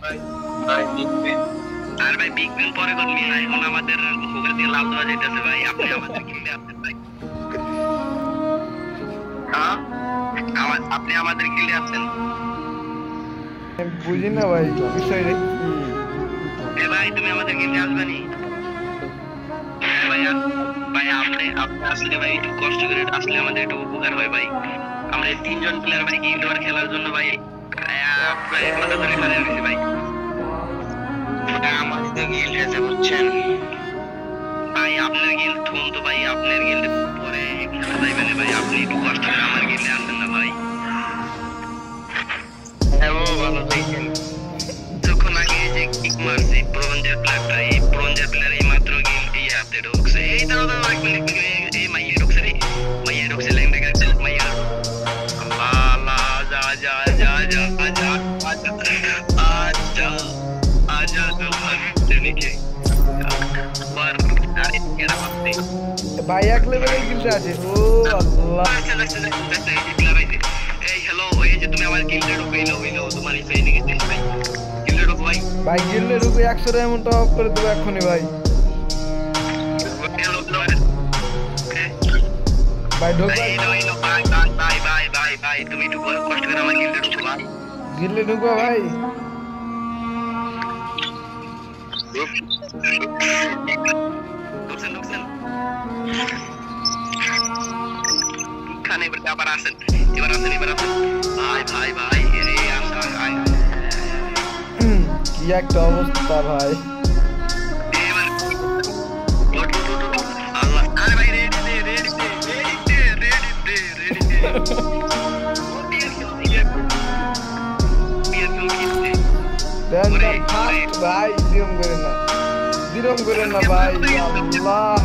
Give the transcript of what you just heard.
ভাই ভাই big ban. আর ভাই বিগ ব্যান পরে করবি না, এখন আমাদের হোগা দিয়ে লাভ দেওয়া যাইতেছে ভাই, আপনি আমাদের কিনলে আসেন ভাই। হ্যাঁ আপনি আমাদের কিনলে আসেন। বুঝি না ভাই বিষয়টা কি। এ ভাই তুমি আমাদের কিনলে আসবে নি ভাই? ভাই আপনি আপনি আসলে ভাই একটু কষ্ট করে আসলে আমাদের একটু উপকার হয় ভাই। আমরা 3 জন প্লেয়ার ভাই গিল্ড ওয়ার খেলার জন্য ভাই প্রায় এক মাথা ধরে খেলে রয়েছি ভাই। আমাদের তো গিল্ড আছে বুঝছেন ভাই, আপনার গিল্ড থুন তো ভাই, আপনার গিল্ডে পরে খেলা যাইবে না ভাই, আপনি একটু কষ্ট করে আমার গিল্ডে আসেন না ভাই। হ্যাঁ ভালো দেখেন, যখন আগে যে কিক মারছি ব্রোঞ্জের প্লেয়ারটা, এই ব্রোঞ্জের প্লেয়ার এই মাত্র গিল্ডে হাতে ঢুকছে, এই দাঁড়াও এক মিনিট, এই মাইয়া ঢুকছে রে, মাইয়া ঢুকছে লাইন থেকে চল মাইয়া। আল্লাহ যা যা যা যা আজা আজা আজা আজা তো ভাই কে বার আরে কেডা মারতে ভাই এক লেভেলের গিল্ডে আছে। ও আল্লাহ, এই হ্যালো, এই যে তুমি আমার গিল্ডে ঢুকাইলো হইলো তোমার এই ফেইনে গেছে ভাই, গিল্ডে ঢুক ভাই। ভাই গিল্ডে ঢুকে 100 ডায়মন্ড টপ আপ করে দেবো এখনই ভাই। ভাই ঢুক ভাই, ভাই তুমি একটু কষ্ট করে আমার গিল্ডে ঢুকো ভাই। গিল্ডে ঢুকবো ভাই। ঢুকছেন ঢুকছেন খানে আবার আসেন, এবার আসেন এবার আসেন ভাই ভাই ভাই এরে আসা আয় কি একটা অবস্থা ভাই। এবার আল্লাহ আরে ভাই রেডি দে রেডি দে রেডি দে রেডি দে দেন ভাই দিরম করে না, দিরম করে না ভাই। আল্লাহ